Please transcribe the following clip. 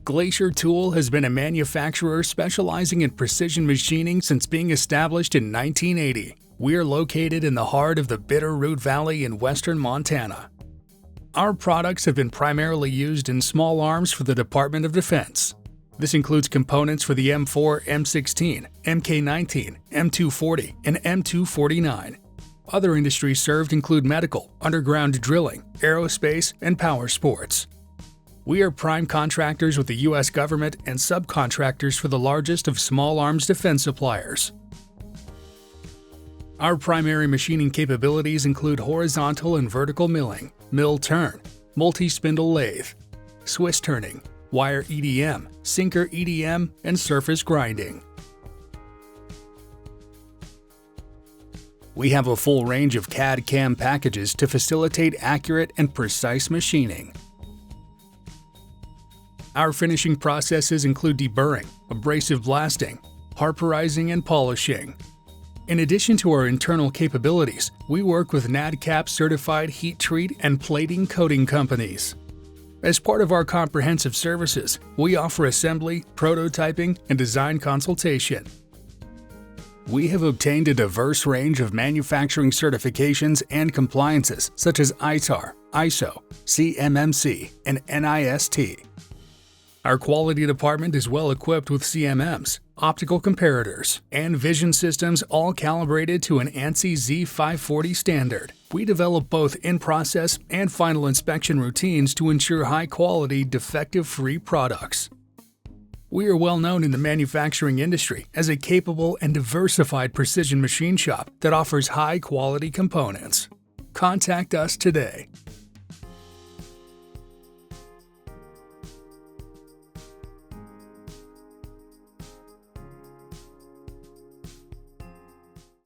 Glacier Tool has been a manufacturer specializing in precision machining since being established in 1980. We are located in the heart of the Bitterroot Valley in western Montana. Our products have been primarily used in small arms for the Department of Defense. This includes components for the M4, M16, MK19, M240, and M249. Other industries served include medical, underground drilling, aerospace, and power sports. We are prime contractors with the U.S. government and subcontractors for the largest of small arms defense suppliers. Our primary machining capabilities include horizontal and vertical milling, mill turn, multi-spindle lathe, Swiss turning, wire EDM, sinker EDM, and surface grinding. We have a full range of CAD/CAM packages to facilitate accurate and precise machining. Our finishing processes include deburring, abrasive blasting, harporizing, and polishing. In addition to our internal capabilities, we work with NADCAP certified heat treat and plating coating companies. As part of our comprehensive services, we offer assembly, prototyping, and design consultation. We have obtained a diverse range of manufacturing certifications and compliances such as ITAR, ISO, CMMC, and NIST. Our quality department is well equipped with CMMs, optical comparators, and vision systems all calibrated to an ANSI Z540 standard. We develop both in-process and final inspection routines to ensure high-quality, defective-free products. We are well known in the manufacturing industry as a capable and diversified precision machine shop that offers high-quality components. Contact us today.